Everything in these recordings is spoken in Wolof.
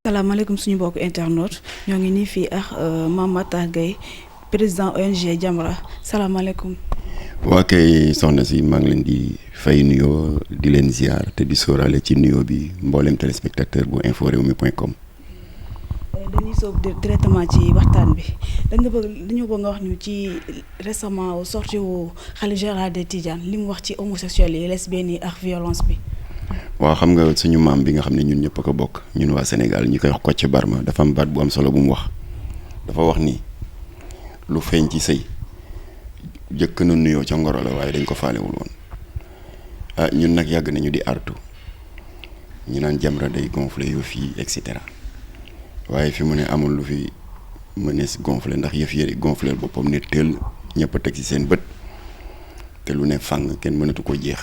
salaamaaleykum suñu mbokku internaute ñoo ngi nii fii ak Mame Matar Gueye président ONG Jamra salaamaaleykum. waa kay soxna si maa ngi leen di fay nuyoo di leen ziar te di sóoraale ci nuyoo bi mboolem téléspectateur bu inforewmi.com. dañuy soob directement ci waxtaan bi dañu bëgg nga wax ñu ci récemment sorti wu khalife général des Tidianes li mu wax ci homosexuels yi lesbiennes yi ak violence bi. waaw xam nga suñu maam bi nga xam ne ñun ñëpp a ko bokk ñun waa Sénégal ñu koy wax Kocc Barma dafa am baat bu am solo bu mu wax dafa wax ni lu feeñ ci sëy jëkk na nuyoo ca ngoro la waaye dañ ko faalewul woon ñun nag yàgg nañu di artu ñu naan Jamra day gonflé yu fii et cetera waaye fi mu ne amul lu fi mënees gonflé ndax yëf yëri gonflé boppam ne teel ñëpp a teg ci seen bët te lu ne fàng kenn mënatu ko jeex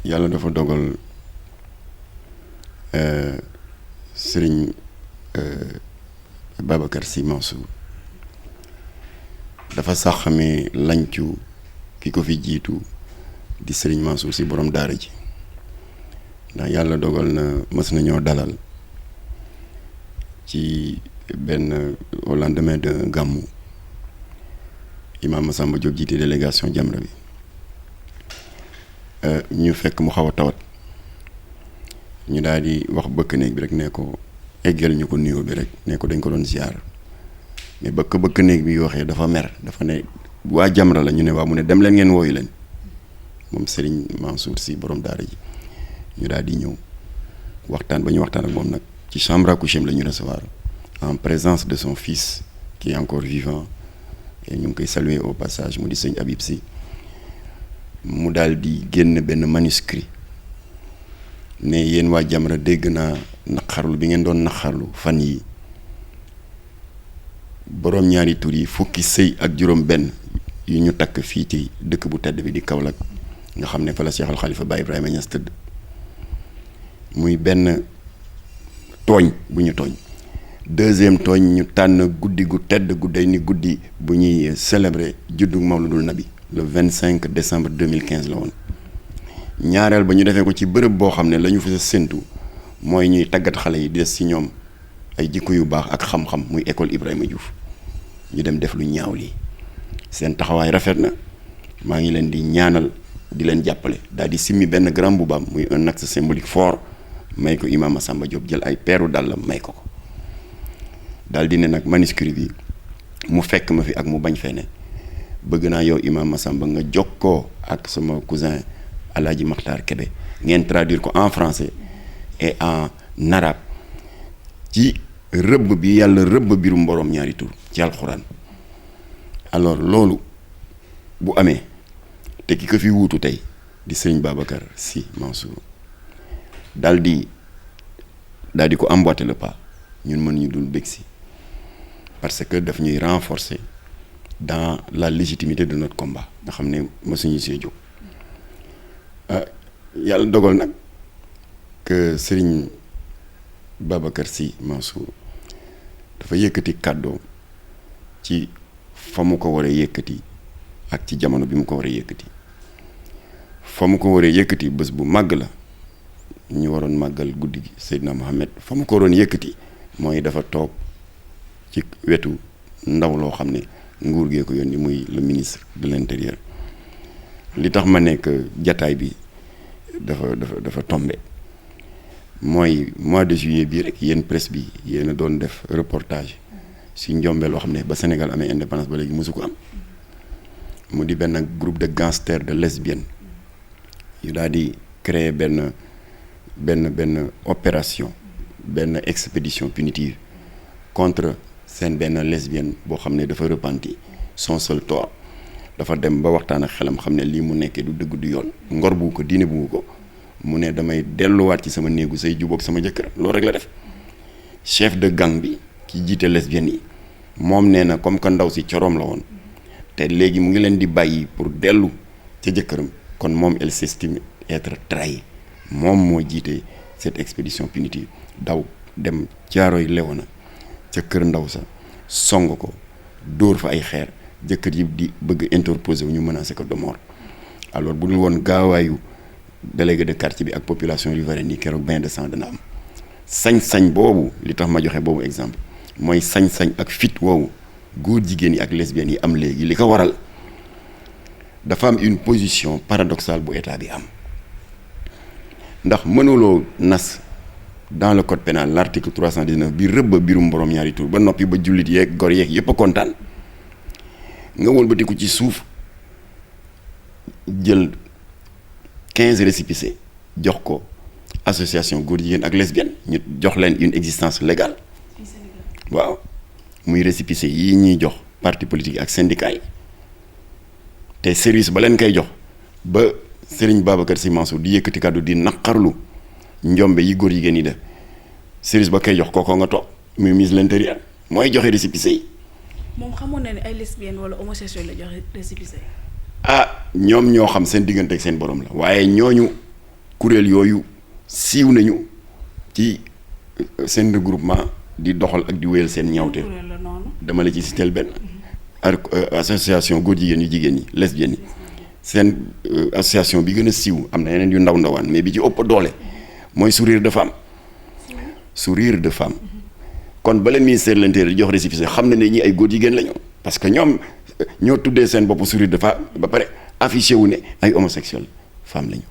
yàlla dafa dogal sëriñ Babacar Sy Mansour dafa sax xamee lancu ki ko fi jiitu di sëriñ Mansour Sy borom daara ji ndax yàlla dogal na mës nañoo dalal ci benn au lendemain de gàmmu Imam Massamba Diop jiite délégation Jamra bi ñu fekk mu xaw a tawat ñu daal di wax bëkk néeg bi rek ne ko eggal ñu ko nuyoo bi rek ne ko dañ ko doon ziar mais bëkk néeg bi waxee dafa mer dafa ne waa Jamra la ñu ne waaw mu ne dem leen ngeen wooyu leen moom Serigne Mansour Sy borom daara ji ñu daal di ñëw waxtaan ba ñu waxtaan ak moom nag ci chambre à coucher la ñu recevoir en présence de son fils qui est encore vivant et ñu ngi koy saluer au passage mu di sëñ Habib Sy mu daal di génn benn manuscrit ne yéen waa Jamra dégg naa naqarlu bi ngeen doon naqarlu fan yi boroom ñaari tur yi fukki sëy ak juróom benn yu ñu takk fii ci dëkk bu tedd bi di Kaolack nga xam ne fa la Cheikh al Khalifa Baye Ibrahima Niass tëdd muy benn tooñ bu ñu tooñ deuxième tooñ ñu tànn guddi gu tedd gu day ni guddi bu ñuy célébrer juddu Mawludul Nabi le 25 décembre 2015 la woon ñaareel ba ñu defee ko ci bërëb boo xam ne la ñu fa séntu mooy ñuy tàggat xale yi des ci ñoom ay jikko yu baax ak xam-xam muy école Ibrahima Diouf ñu dem def lu ñaaw lii seen taxawaay rafet na maa ngi leen di ñaanal di leen jàppale daal di simmi benn grand boubam muy un acte symbolique fort may ko Imam Massamba Diop jël ay peeru dàllam may ko daal di ne nag manuscrit bi mu fekk ma fi ak mu bañ fee ne bëgg naa yow Imam Massamba nga jokkoo ak sama cousin Alaaji Makhtar Kébé ngeen traduire ko en français et en arabe ci rëbb bi yàlla rëbb birum boroom ñaari tur ci alxuraan alors loolu bu amee te ki ko fi wuutu tey di sëñ Babacar Sy Mansour daal di ko emboîter le pas ñun mënuñu dul bég si parce que daf ñuy renforcer dans la légitimité de notre combat nga xam ne mësuñu see jóg yàlla dogal nag que sëriñ Babacar Sy Mansour dafa yëkkati kàddoo ci fa mu ko war a yëkkati ak ci jamono bi mu ko war a yëkkati fa mu ko war a yëkkati bés bu màgg la ñu waroon màggal guddi gi Seydina Mohamed fa mu ko waroon yëkkati mooy dafa toog ci wetu ndaw loo xam ne nguur gee ko yónni muy le ministre de l'intérieur li tax ma nekk jataay bi dafa tombé mooy mois de juillet bii rek yéen presse bi yéen a doon def reportage si njombe loo xam ne ba Sénégal amee indépendance ba léegi mësu ko am mu di benn groupe de gangsters de lesbiennes yu daal di créer benn opération benn expédition punitive contre seen benn lesbienne boo xam ne dafa repenti son seul tort dafa dem ba waxtaan ak xelam xam ne lii mu nekkee du dëgg du yoon ngor bu ko diine bu ko mu ne damay delluwaat ci sama néegu say jubóog sama jëkkër loolu rek la def chef de gang bi ki jiite lesbiennes yi moom nee na comme que ndaw si coroom la woon te léegi mu ngi leen di bàyyi pour dellu ca jëkkëram kon moom elle s'estime être trahi moom moo jiite cette expédition punitive daw dem Caaroy Léona ca kër ndaw sa song ko dóor fa ay xeer jëkkër yi di bëgg interposer wu ñu menacer ko de mort. Alors bu dul woon gaawaayu délégué de quartier bi ak population riveraine yi keroog bain de sang dana am sañ-sañ boobu li tax ma joxe boobu exemple mooy sañ-sañ ak fit woowu góor jigéen yi ak lesbiennes yi am léegi li ko waral dafa am une position paradoxale bu état bi am ndax mënuloo nas dans le code pénal l'article 319 bi rëbb birum borom ñaari tur ba noppi ba jullit yeeg gor yeeg yépp a kontaan nga wëlbatiku ci suuf jël 15 récépissés jox ko association góor jigéen ak lesbienne ñu jox leen une existence légale waaw muy récépissé yi ñuy jox parti politique ak syndicat yi te service ba leen koy jox ba Serigne Babacar Sy Mansour di yëkkati kàddu di naqarlu njombe yi góor jigéen yi def service ba koy jox kookoo nga toog muy ministre de l'intérieur mooy joxe récépissé yi. moom xamoon na ne ay lesbiennes wala homosexuels la joxe récépissé. ah ñoom ñoo xam seen diggante ak seen borom la waaye ñooñu kuréel yooyu siiw nañu ci seen regroupement di doxal ak di wéyal seen ñaawte. dama la ci citeel benn. association góor jigéen yu jigéen ñi lesbiennes yi seen association bi gën a siiw am na yeneen yu ndaw ndawaan mais bi ci ëpp doole mooy sourire de femme. sourire de femme. kon ba leen ministère de l'intérieur di jox récépissé xam na ne ñi ay góor jigéen lañu parce que ñoom ñoo tuddee seen bopp sourire de femme ba pare affiché wu ne ay homosexuel femme lañu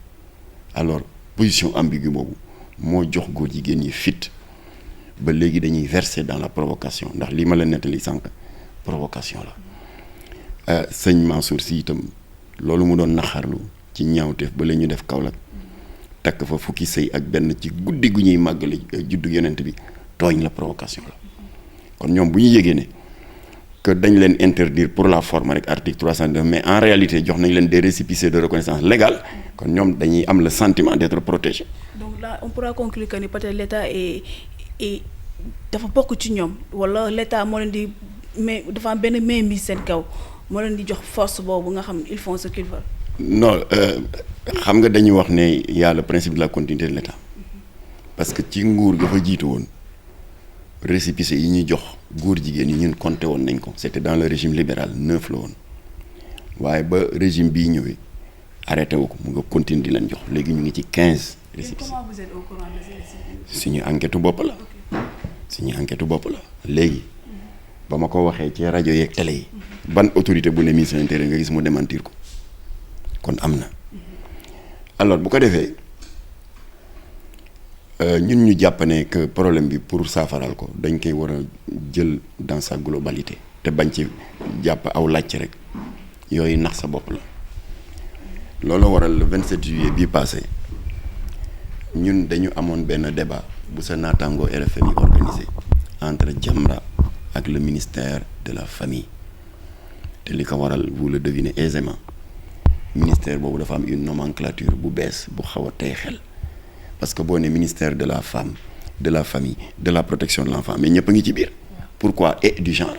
alors position ambiguë boobu moo jox góor jigéen ñi fit ba léegi dañuy verser dans la provocation ndax lii ma la nettali sànq provocation la sëñ Mansour Sy itam loolu mu doon naxarlu ci ñaawteef ba la ñu def Kaolack takk fa fukki sëy ak benn ci guddi gu ñuy màggale juddu yonent bi tooñ la provocation la kon ñoom bu ñu yégee ne que dañ leen interdire pour la forme rek article 309 mais en réalité jox nañ leen des récépissés de reconnaissance légale kon ñoom dañuy am le sentiment d'être protégés. Donc là on pourra conclure que ni peut-être l'État est dafa bokk ci ñoom wala l'État moo leen di mais dafa am benn mainmise seen kaw moo leen di jox force boobu nga xam ils font ce qu'ils veulent. non xam nga dañuy wax ne y a le principe de la continuité de l'État parce que ci nguur ga fa jiitu woon récépissé yi ñuy jox góor jigéen yi ñun compté woon nañ ko c'était dans le régime libéral 9 la woon waaye ba régime bii ñëwee arrêté wu ko mu nga continue di leen jox léegi ñu ngi ci 15 récépissé. Comment vous êtes au courant de ces suñu enquête bopp la suñu enquête bopp la léegi ba ma ko waxee ci rajo yeeg télé yi ban autorité bu ne ministre de l'Intérieur nga gis mu démentir ko kon am na alors bu ko defee ñun ñu jàpp ne que problème bi pour saafaral ko dañ koy war a jël dans sa globalité te bañ ci jàpp aw làcc rek yooyu nax sa bopp la loolu waral le 27 juillet bii passé ñun dañu amoon benn débat bu sa naataangoo RFM yi organisé entre Jamra ak le ministère de la famille te li ko waral vous le devinez aisément ministère boobu dafa am une nomenclature bu bees bu xaw a tey xel parce que boo ne ministère de la femme de la famille de la protection de l'enfant mais ñëpp a ngi ci biir pourquoi et du genre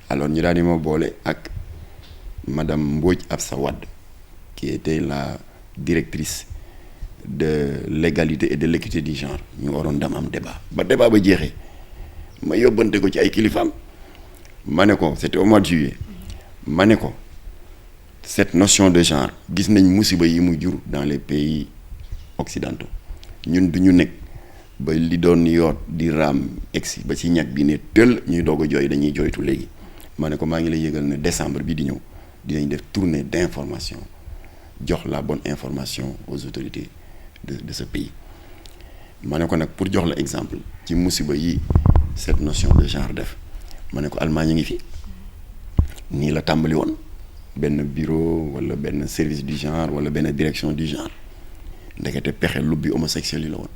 alors ñu daal di ma boole ak madame Mbodj Absa Wade qui était la directrice de l'égalité et de l'équité du genre ñu waroon dem am débat ba jeexee ma yóbbante ko ci ay kilifaam ma ne ko c'était au mois de juillet ma ne ko cette notion de genre gis nañ musiba yi mu jur dans les pays occidentaux ñun du ñu nekk ba li doon yoot di raam egsi ba ci ñag bi ne tël ñuy doog a jooy dañuy jooytu léegi ma ne ko maa ngi lay yëgal ne décembre bi di ñëw dinañ def tournée d'information jox la bonne information aux autorités de ce pays ma ne ko nag pour jox la exemple ci musiba yi cette notion de genre def ma ne ko Allemagne ngi fi nii la tàmbali woon benn bureau wala benn service du genre wala benn direction du genre ndekete pexe lubbi homosexuel yi la woon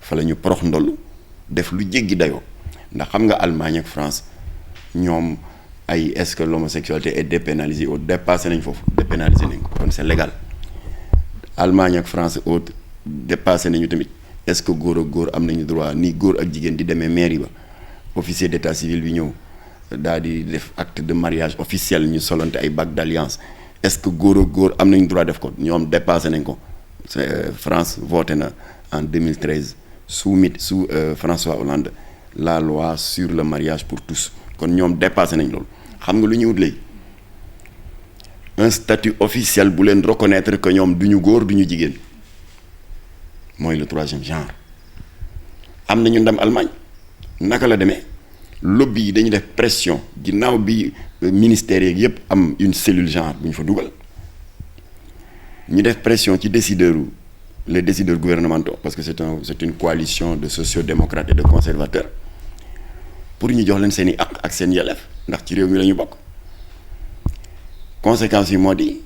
fa la ñu porox ndoll def lu jéggi dayoo ndax xam nga Allemagne ak France ñoom ay est-ce que l'homosexualité est dépénalisée ou dépassé nañ foofu dépénalisé nañ ko kon c'est légal Allemagne ak France autre dépassé nañu tamit est-ce que góor ak góor am nañu droit ni góor ak jigéen di demee mairie ba officier d'état civil bi ñëw daal di def acte de mariage officiel ñu solante ay bague d'alliance est-ce que góor ak góor am nañu droit def ko ñoom dépassé nañ ko France voté na en 2013 sous François Hollande la loi sur le mariage pour tous kon ñoom dépassé nañ loolu xam nga lu ñuy wut léegi un statut officiel bu leen reconnaître que ñoom du ñu góor du ñu jigéen mooy le troisième genre. am nañu ndam Allemagne naka la demee lobby yi dañu def pression ginnaaw bi ministère yeeg yëpp am une cellule genre bu ñu fa dugal ñu def pression ci les décideurs gouvernementaux parce que c'est une coalition de sociaux-démocrates et de conservateurs pour ñu jox leen seen i ak seen yelleef ndax ci réew mi la ñu bokk. Conséquence yi moo di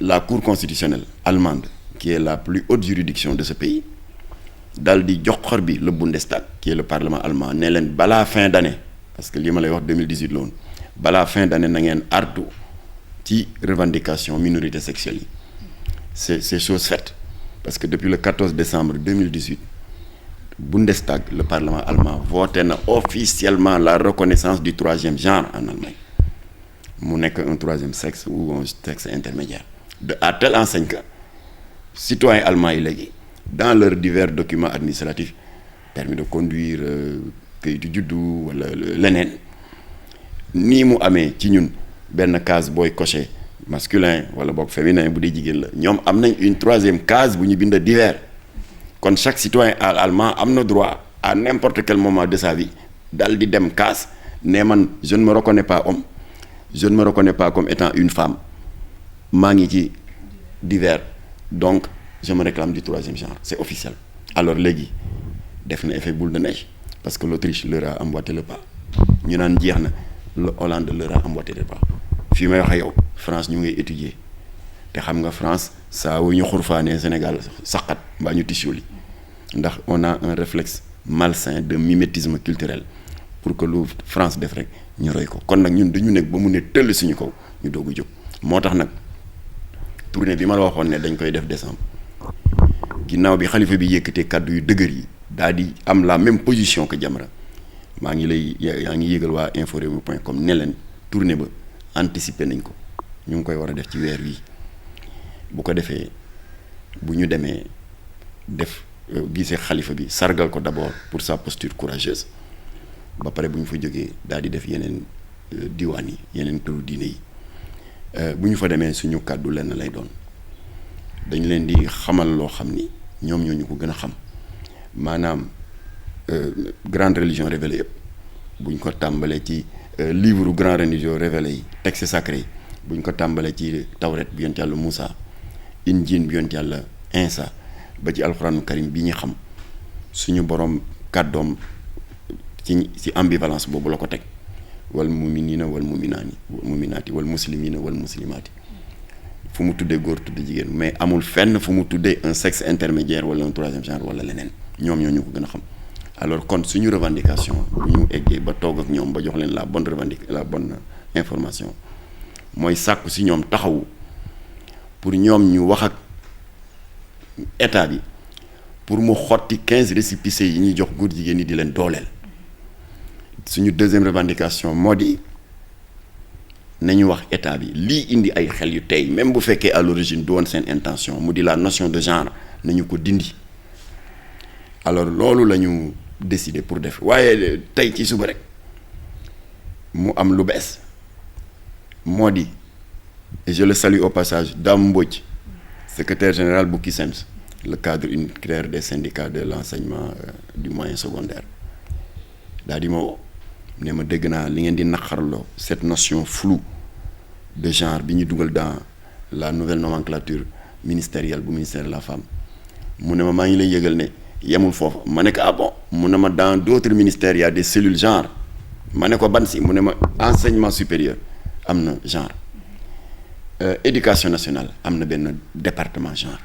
la cour constitutionnelle allemande qui est la plus haute juridiction de ce pays dal di jox xor bi le Bundestag qui est le parlement allemand ne leen balaa fin d'année parce que lii ma lay wax 2018 la woon balaa fin d'année na ngeen artu ci revendication minorité sexuelle yi c'est chose faite parce que depuis le 14 décembre 2018 Bundestag le parlement allemand voté na officiellement la reconnaissance du troisième genre en Allemagne mu nekk un troisième sexe ou un sexe intermédiaire à telle enseigne que citoyens allemands yi léegi dans leurs divers documents administratifs permis de conduire kayitu juddu wala leneen nii mu amee ci ñun benn case booy coché masculin wala boog féminin bu dee jigéen la ñoom am nañ une troisième case bu ñu bind divers kon chaque citoyen allemand am na droit à n'importe quel moment de sa vie dal di dem case ne man je ne me reconnais pas homme je ne me reconnais pas comme étant une femme maa ngi ci divers donc je me réclame du troisième genre c'est officiel. Alors léegi def na effet boule de neige parce que l'Autriche leur a emboîté le pas ñu naan jeex na le Hollande leur a emboîté le pas fii may wax ak yow France ñu ngay étudier te xam nga France saa wu ñu xurfaanee Sénégal saqat mbaa ñu tissu li ndax on a un réflexe malsain de mimétisme culturel pour que lu France def rek ñu roy ko kon nag ñun dañu nekk ba mu ne tëll suñu kaw ñu doog a jóg moo tax nag tournée bi ma la waxoon ne dañ koy def décembre ginnaaw bi xalifa bi yëkkatee kàddu yu dëgër yi daal di am la même position que Jamra maa ngi lay yaa ngi yëgal waa inforewmi.com ne leen tournée ba anticiper nañ ko ñu ngi koy war a def ci weer wi bu ko defee bu ñu demee def gisee xalifa bi sargal ko d'abord pour sa posture courageuse ba pare bu ñu fa jógee daal di def yeneen diwaan yi yeneen këru diine yi bu ñu fa demee suñu kàddu lenn lay doon dañ leen di xamal loo xam ni ñoom ñoo ñu ko gën a xam maanaam grande religion révélée yëpp bu ñu ko tàmbalee ci livre grand religion révélé yi texte sacré yi bu ñu ko tàmbalee ci tawret bi yonent yàlla Moussa injiil bi yonent yàlla Insa ba ci alxuraanu karim bi ñu xam suñu borom kàddoom ci ambivalence boobu la ko teg wal muminina wal muminaati wal muslimina wal muslimaati fu mu tuddee góor tuddee jigéen mais amul fenn fu mu tuddee un sexe intermédiaire wala un troisième genre wala leneen ñoom ñoo ñu ko gën a xam alors kon suñu revendication bu ñu eggee ba toog ak ñoom ba jox leen la bonne information mooy sàkku si ñoom taxawu pour ñoom ñu wax ak état bi pour mu xotti 15 récépissés yi ñuy jox góor jigéen ñi di leen dooleel suñu deuxième revendication moo di nañu wax état bi lii indi ay xel yu tey même bu fekkee à l'origine du woon seen intention mu di la notion de genre nañu ko dindi alors loolu la ñu décidé pour def waaye tey ci suba rek mu am lu bees moo di et je le salue au passage Dame Mbodj secrétaire général bu CUSEMS le cadre unitaire des syndicats de l'enseignement du moyen secondaire daal di ma woo ne ma dégg naa li ngeen di naqarloo cette notion floue de genre bi ñu dugal dans la nouvelle nomenclature ministérielle bu ministère de la femme mu ne ma maa ngi lay yëgal ne yemul foofu ma ne ko ah bon mu ne ma dans d'autres ministères il y a des cellules genre ma ne ko ban si mu ne ma enseignement supérieur am na genre éducation nationale am na benn département genre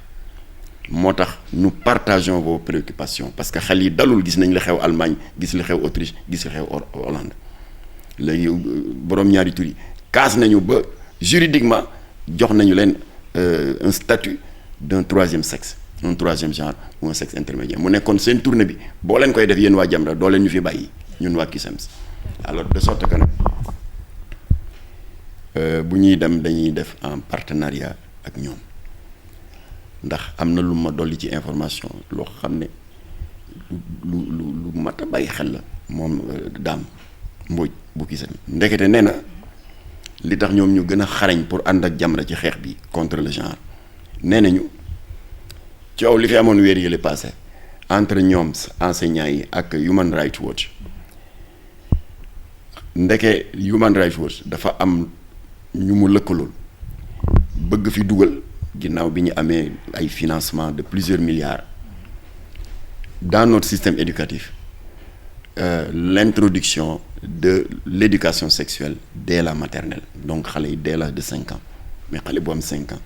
moo tax nous partageons vos préoccupations parce que xel yi dalul gis nañ li xew Allemagne gis li xew Autriche gis li xew Hollande léegi borom ñaari tur yi kaas nañu ba juridiquement jox nañu leen un statut d'un troisième sexe un troisième genre ou un sexe intermédiaire mu nekkoon seen tournée bi boo leen koy def yéen waa Jamra doo leen ñu fi bàyyi ñun waa CUSEMS alors de sorte que nag bu ñuy dem dañuy def en partenariat ak ñoom ndax am na lu ma dolli ci information loo xam ne lu mat a bàyyi xel la moom daam Mbodj bu Kisani ndekete nee na li tax ñoom ñu gën a xarañ pour ànd ak Jamra ci xeex bi contre le genre nee nañu coow li fi amoon weer yële passé entre ñoom enseignants yi ak Human Rights Watch ndeke Human Rights Watch dafa am ñu mu lëkkalool bëgg fi dugal ginnaaw bi ñu amee ay financement de plusieurs milliards dans notre système éducatif l'introduction de l'éducation sexuelle dès la maternelle donc xale yi dès l'âge de 5 ans mais xale bu am 5 ans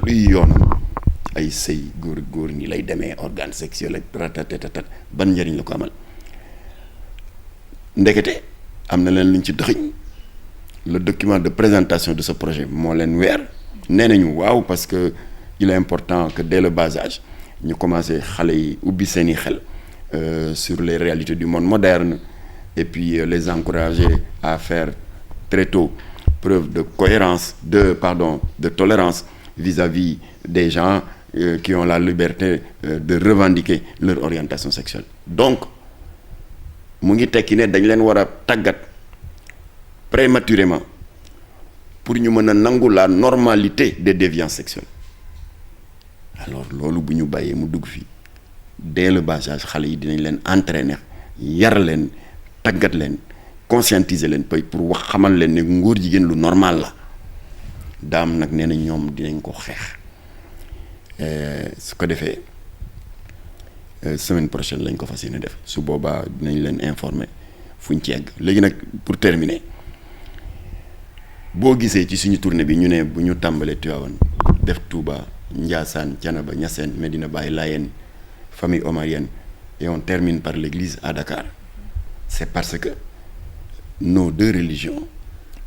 luy yoonam ay sëy góor ni lay demee organe sexuel ak ratatatat ban njëriñ la ko amal ndekete am na leen luñ ci dëxëñ le document de présentation de ce projet moo leen weer nee nañu waaw parce que il est important que dès le bas âge ñu commencé xale yi ubbi seeni xel sur les réalités du monde moderne et puis les encourager à faire très tôt preuve de cohérence de tolérance vis-à-vis des gens qui ont la liberté de revendiquer leur orientation sexuelle donc mu ngi tekki ne dañ leen war a tàggat prématurément pour ñu mën a nangu la normalité des déviances sexuelles alors loolu bu ñu bàyyee mu dugg fii dès le bas âge xale yi dinañ leen entraîner yar leen tàggat leen conscientiser leen pour wax xamal leen ne ngóor jigéen lu normal la daam nag nee na ñoom dinañ ko xeex su ko defee semaine prochaine lañ ko fas yéene def su boobaa dinañ leen informer fuñ ci egg léegi nag pour terminer boo gisee ci suñu tournée bi ñu ne bu ñu tàmbalee Tivaouane def Touba Ndiassane Thiénaba Niassène Medina Baye Layène famille omarienne et on termine par l'église à Dakar c'est parce que nos deux religions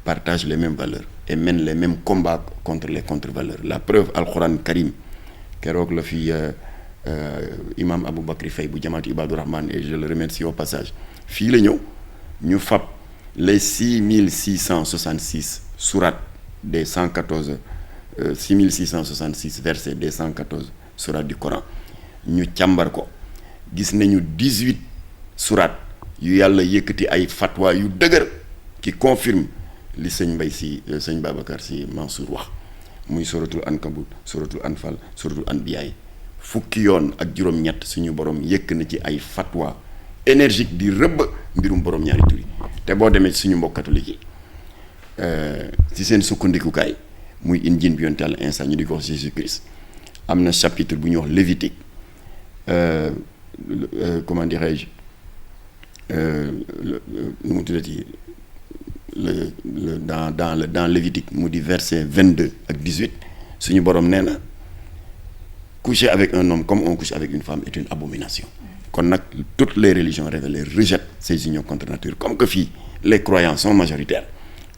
partagent les mêmes valeurs et mènent les mêmes combats contre les contre-valeurs la preuve Al-Quran Karim keroog la fi imam Aboubacry Faye bu jamaatu Ibadou Rahman et je le remercie au passage fii la ñëw ñu fab les 6666 sourates des 114 6666 versets des 114 sourates du Coran ñu càmbar ko gis nañu 18 sourates yu yàlla yëkkati ay fatwa yu dëgër qui confirme li sëñ Mbay si sëñ Babacar si Mansour wax muy suratul Ankabut suratul Anfal suratul Anbiya fukki yoon ak juróom-ñett suñu borom yëkk na ci ay fatwa énergique di rëbb mbirum borom ñaari tur yi te boo demee ci suñu mbokk catholique yi ci seen sukkandikukaay muy Injiil bi yonent Yàlla Iisaa ñu di ko wax Jésus Christ am na chapitre bu ñuy wax Lévitique comment dirais-je nu mu tuddati dans Lévitique mu di verset 22 ak 18 suñu borom nee na coucher avec un homme comme on couche avec une femme est une abomination kon nag toutes les religions révélées rejettent ces unions contre nature comme que fii les croyants sont majoritaires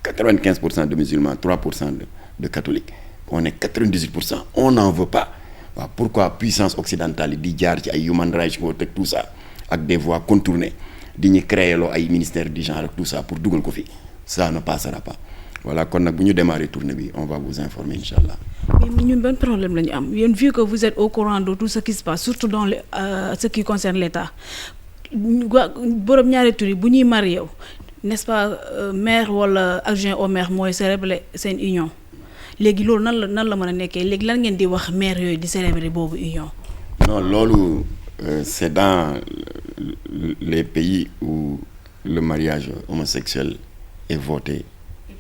95% de musulmans 3% de catholiques on est 98% on n'en veut pas waaw pourquoi puissance occidentale yi di jaar ci ay human rights watch ak tout ça ak des voies contournées di ñu créer loo ay ministères du genre ak tout ça pour dugal ko fi ça ne passera pas voilà kon nag bu ñu démarrer tournée bi on va vous informer incha allah. mais ñun ban problème la ñu am yéen vu que vous êtes au courant de tout ce qui se passe surtout dans ce qui concerne l'État borom ñaari tur yi bu ñuy marié wu n'est-ce pas maire wala adjoint au maire mooy célébrer seen union léegi loolu nan la mën a nekkee léegi lan ngeen di wax maire yooyu di célébrer boobu union. non loolu c'est dans les pays où le mariage homosexuel est voté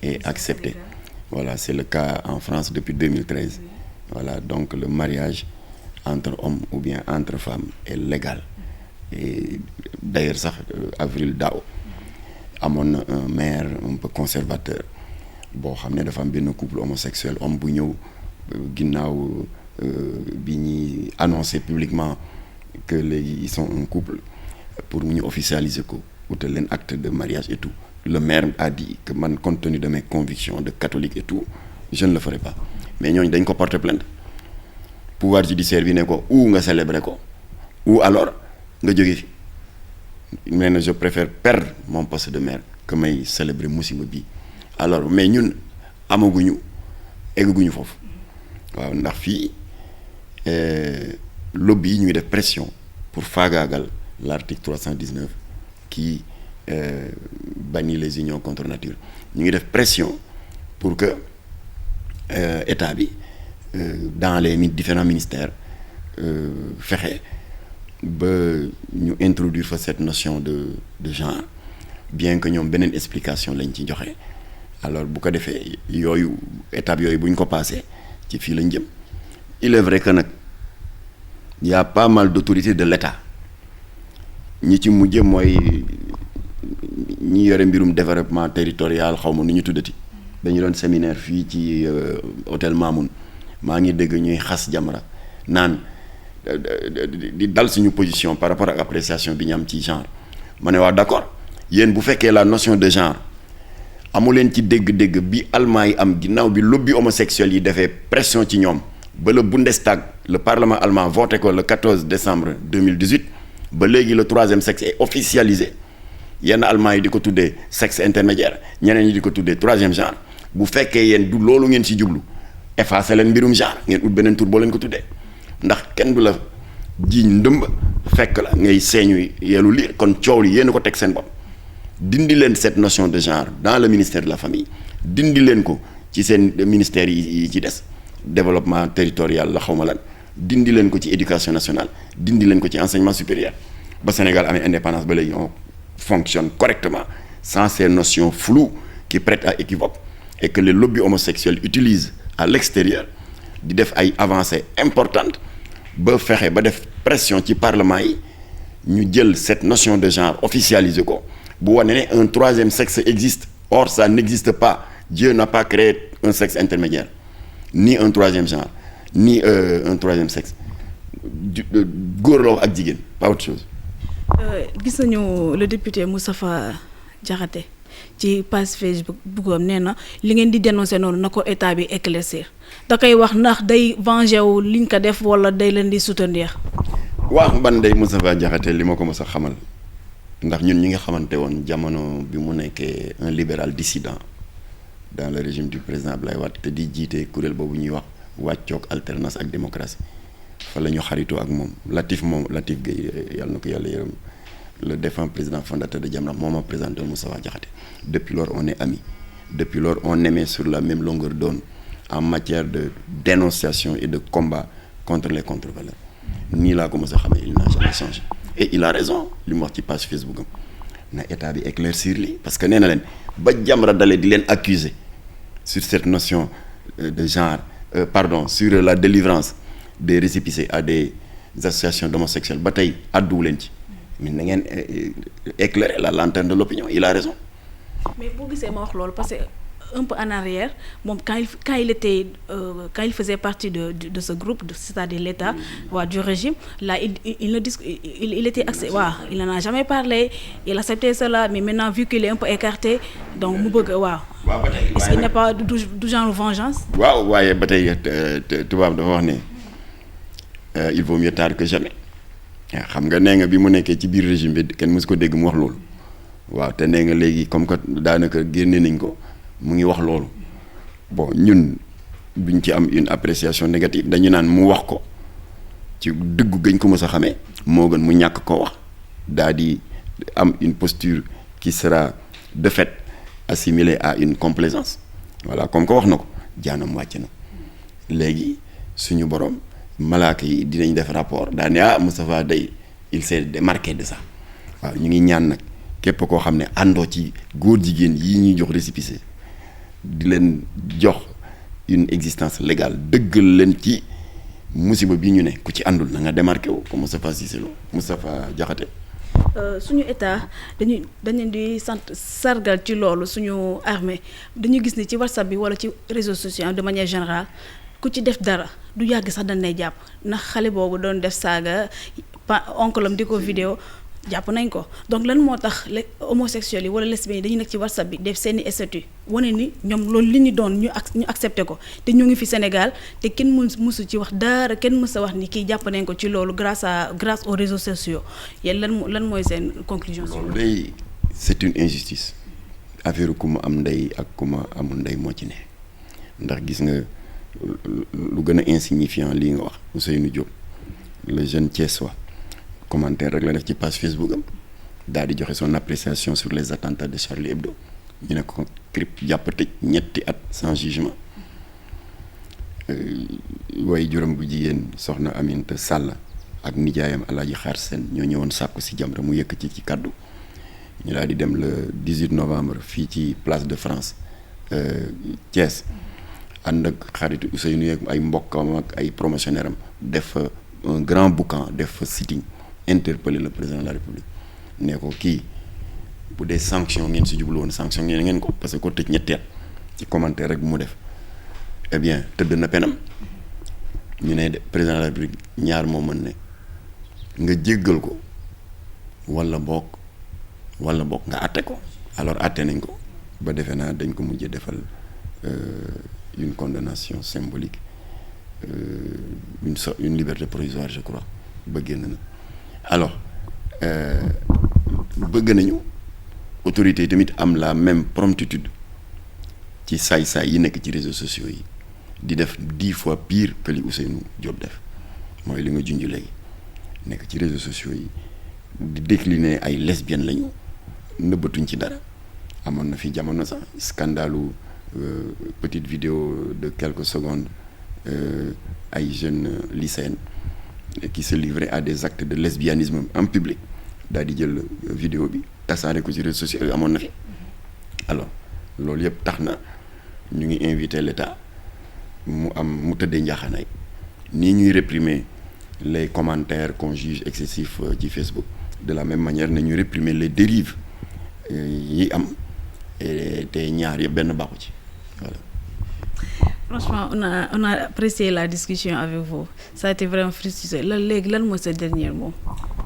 et accepté. Voilà, c'est le cas en France depuis 2013. Voilà, donc le mariage entre hommes ou bien entre femmes est légal. Et d'ailleurs sax avril daaw amoon na un maire un peu conservateur boo xam ne dafa am benn couple homosexuel homme bu ñëw ginnaaw bi ñuy annoncé publiquement que léegi ils sont un couple pour ñu officialiser ko wutal leen acte de mariage et tout. Le maire a dit que man compte tenu de mes convictions de catholique et tout je ne le ferai pas mais ñooñu dañ ko porter plainte pouvoir judiciaire bi ne ko ou nga célébrer ko ou alors nga jóge fi nee na je préfère perdre mon poste de maire que may célébrer musiba bi alors mais ñun amaguñu egguñu foofu waaw ndax fii lobby yi ñuy def pression pour faagaagal l'article 319 qui bannir les unions contre nature ñu ngi def pression pour que état bi dans les différents ministères fexe ba ñu introduire fa cette notion de genre, bien que ñoom beneen explication lañ ci joxe. Alors bu ko defee yooyu étape yooyu bu ñu ko passé ci fii lañ jëm. Il est vrai que nag y a pas mal d'autorités de l'État ñi ci mujje mooy ñi yore mbirum développement territorial xaw ma nu ñu tuddati dañu doon séminaire fii ci hôtel Mamoun maa ngi dégg ñuy xas Jamra naan di dal suñu position par rapport ak appréciation bi ñu am ci genre. ma ne waa d'accord yéen bu fekkee la notion de genre amu leen ci dégg-dégg bi allemand yi am ginnaaw bi lobby homosexuel yi defee pression ci ñoom ba le Bundestag le parlement allemand voté ko le 14 décembre 2018 ba léegi le troisième sexe est officialisé yenn allemand yi di ko tuddee sexe intermédiaire ñeneen ñi di ko tuddee troisième genre bu fekkee yéen du loolu ngeen ci jublu effacé leen mbirum genre ngeen ut beneen tur boo leen ko tuddee ndax kenn du la jiiñ ndëmb fekk la ngay seeñu yeelu liir kon coow li yéen a ko teg seen bopp dindi leen cette notion de genre dans le ministère de la famille dindi leen ko ci seen ministères yi ci des développement territorial la xaw ma lan dindi leen ko ci éducation nationale dindi leen ko ci enseignement supérieur ba Sénégal amee indépendance ba léegi on fonctionne correctement sans ces notions floues qui prêtent à équivoque et que les lobbies homosexuels utilisent à l'extérieur di def ay avancées importantes ba fexe ba def pression ci parlement yi ñu jël cette notion de genre officialisé ko bu wane ne un troisième sexe existe or ça n'existe pas. Dieu n'a pas créé un sexe intermédiaire ni un troisième genre ni un troisième sexe góor la wax ak jigéen pas autre chose. gis nañu le député Moustapha Diakhaté ci page Facebook bëggoon nee na li ngeen di dénoncer noonu na ko état bi éclaircir da koy wax ndax day venger wu liñ ko def wala day leen di soutenir. waaw man day Moustapha Diakhaté li ma ko mës a xamal ndax ñun ñi nga xamante woon jamono bi mu nekkee un libéral dissident dans le régime du président Abdoulaye Wade te di jiite kuréel boobu ñuy wax wàccoog alternance ak démocratie fa la ñu xaritoo ak moom Latif Gueye yàlla na ko yàlla yërëm le défunt président fondateur de Jamra moo ma présenté Moustapha Diakhaté depuis lors on est amis depuis lors on émet sur la même longueur d'onde en matière de dénonciation et de combat contre les contre-valeurs nii laa ko mos a xamee il n'a jamais changé et il a raison li mu wax ci page Facebook am na état bi éclaircir li parce que nee na leen ba Jamra dalee di leen accuser sur cette notion de genre sur la délivrance des récépissés à des associations d'homosexuels ba tey àdduwu leen ci mais na ngeen éclairer la lanterne de l'opinion il a raison. mais boo gisee ma wax loolu parce que un peu en arrière moom quand il faisait partie de ce groupe c'est-à-dire l'État du régime là il était il n'en a jamais parlé il acceptait cela mais maintenant vu qu'il est un peu écarté donc mu bëgg waaw ba tey est-ce qu'il n'est pas du genre vengeance. waaw waaye ba tey tubaab dafa wax ne il vaut mieux tard que jamais xam nga nee nga bi mu nekkee ci biir régime bi kenn mësu ko dégg mu wax loolu waaw te nee nga léegi comme que daanaka génne nañ ko. mu ngi wax loolu bon ñun duñ ci am une appréciation négative dañu naan mu wax ko ci dëggu gëñ ko mës a xamee moo gën mu ñàkk koo wax daa di am une posture qui sera de fait assimilée à une complaisance voilà comme ko wax na ko jaanam wàcc na léegi suñu borom malaaka yi dinañ def rapport daa ne Moustapha day il s'est démarqué de ça waaw ñu ngi ñaan nag képp koo xam ne àndoo ci góor jigéen yi ñuy jox récépissé di leen jox une existence légale dëggal leen ci musiba bi ñu ne ku ci àndul na nga démarqué wu ko Moustapha Cissé Lo Moustapha Diakhaté. suñu état dañu di sargal ci loolu suñu armée dañu gis ni ci WhatsApp bi wala ci réseaux sociaux de manière générale ku ci def dara du yàgg sax dañ lay jàpp ndax xale boobu doon def saaga oncle am di ko vidéo jàpp nañ ko donc lan moo tax homosexuels yi wala lesbiennes yi dañu nekk ci WhatsApp bi def seeni statut wane ni ñoom loolu li ñu doon ñu accepté ko te ñu ngi fi Sénégal te kenn mësu ci wax dara kenn mës a wax ni kii jàpp nañ ko ci loolu grâce aux réseaux sociaux yéen lan mooy seen conclusion. loolu day c'est une injustice affaire ku ma am ndey ak ku ma amul ndey moo ci ne ndax gis nga lu gën a insignifiant lii nga wax Ousseynou Diop le jeune Thiessois commentaire rek la def ci page Facebook am daal di joxe son appréciation sur les attentats de Charlie Hebdo ñu ne ko CRIP jàpp tëj ñetti at sans jugement waaye juróom bu jigéen soxna Aminata Sall ak nijaayam Alaaji Xaar Seen ñoo ñëwoon sàkku si Jamra mu yëkkati ci kaddu ñu daal di dem le 18 novembre fii ci place de France Thiès ànd ak xaritu Ousseynou yeeg ay mbokkam ak ay promotionnaire am def un grand boucan def sitting interpeller le président de la République ne ko kii bu dee sanction ngeen si jublu woon sanction ngeen ko parce que ko tëj ñetti at ci commentaire rek bu mu def eh bien tëdd na penam ñu ne président de la République ñaar moo mën ne nga jéggal ko wala boog nga àtte ko alors àtte nañ ko ba defe naa dañ ko mujjee defal une condamnation symbolique une liberté provisoire je crois ba génn na alors bëgg nañu autorités yi tamit am la même promptitude ci saay-saay yi nekk ci réseaux sociaux yi di def 10 fois pire que li Ousseynou Diop def mooy li nga junj léegi nekk ci réseaux sociaux yi di décliner ay lesbiennes lañu nëbbatuñ ci dara amoon na fi jamono sax scandalu petite vidéo de quelques secondes ay jeunes lycéennes qui se livraient à des actes de lesbianisme en public daal di jël vidéo bi tasaare ko ci réseaux sociaux yi amoon na fi alors loolu yëpp tax na ñu ngi invité l'État mu tëddee njaaxaanaay nii ñuy réprimer les commentaires qu'on juge excessifs ci Facebook de la même manière nañu réprimer les dérives yi am te ñaar yëpp benn baaxu ci voilà. Franchement on a apprécié la discussion avec vous ça a été vraiment fructueux léegi lan mooy sa dernier mot.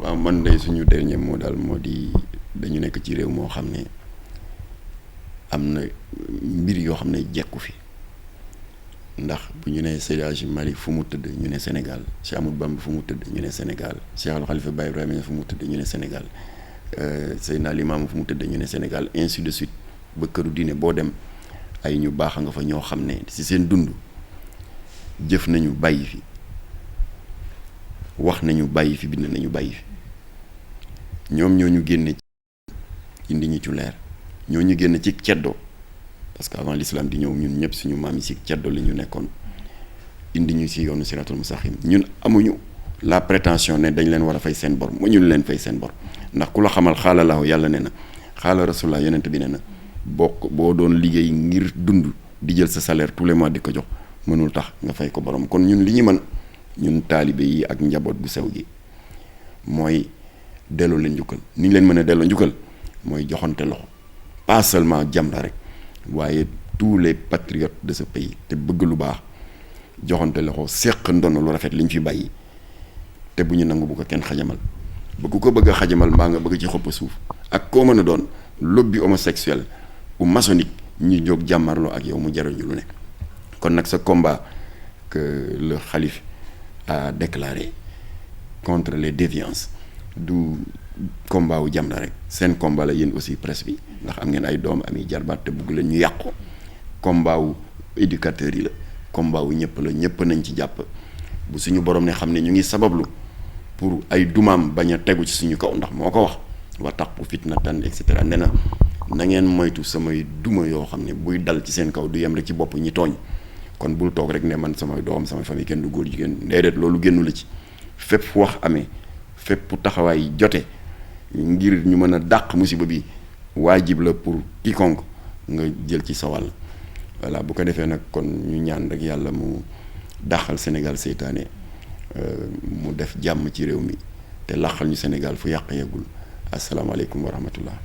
waaw man de suñu dernier mot daal moo di dañu nekk ci réew moo xam ne am na mbir yoo xam ne jekku fi ndax bu ñu nee Seydi Hadji Malick fu mu tëdd ñu ne Sénégal Cheikh Ahmadou Bamba fu mu tëdd ñu ne Sénégal Cheikh Al Khalifa Baye Ibrahima fu mu tëdd ñu ne Sénégal Seydina Limamou fu mu tëdd ñu ne Sénégal ainsi de suite ba këru diine boo dem ay ñu baax nga fa ñoo xam ne ci seen dund jëf nañu bàyyi fi wax nañu bàyyi fi bind nañu bàyyi fi ñoom ñoo ñu génne indi ñu ci leer ñoo ñu génn ci ceddo parce que avant l'islam di ñëw ñun ñëpp suñu maam yi ci ceddo la ñu nekkoon indi ñu ci yoonu siratul mustaqim ñun amuñu la prétention ne dañ leen war a fay seen bor mu ñu leen fay seen bor ndax ku la xamal xaala laahu yàlla ne na xaala rasulullah yonent bi ne na boo doon liggéey ngir dund di jël sa salaire tous les mois di ko jox mënul tax nga fay ko borom kon ñun li ñu mën ñun taalibe yi ak njaboot bu sew gi mooy delloo leen njukkal ni ñu leen mën a delloo njukkal mooy joxante loxo pas seulement Jamra rek waaye tous les patriotes de ce pays te bëgg lu baax joxante loxo séq ndono lu rafet li ñu fi bàyyi te bu ñu nangu bu ko kenn xajamal ba ku ko bëgg a xajamal mbaa nga bëgg ci xopp suuf ak koo mën a doon lobby homosexuel ou maçonnique ñu jóg jàmmarloo ak yow mu jaral ñu lu nekk kon nag ce combat que le khalife a déclaré contre les déviances du combat wu Jamra rek seen combat la yéen aussi presse bi ndax am ngeen ay doom ami jarbaat te bëgg leen ñu yàqu combat wu éducateurs yi la combat wu ñëpp la ñëpp nañ ci jàpp bu suñu borom ne xam ne ñu ngi sabablu pour ay dumaam bañ a tegu ci suñu kaw ndax moo ko wax wa taqu fitnatan et cetera nee na ngeen moytu samay duma yoo xam ne buy dal ci seen kaw du yem rek ci bopp ñi tooñ kon bul toog rek ne man samay doom samay famille kenn du góor jigéen déedéet loolu génnu la ci fépp fu wax amee fépp taxawaay jote ngir ñu mën a dàq musiba bi waajib la pour quiconque nga jël ci sa wàll voilà bu ko defee nag kon ñu ñaan rek yàlla mu dàqal Sénégal seytaane mu def jàmm ci réew mi te làqal ñu Sénégal fu yàq yeggul asalaamaaleykum wa rahmatullah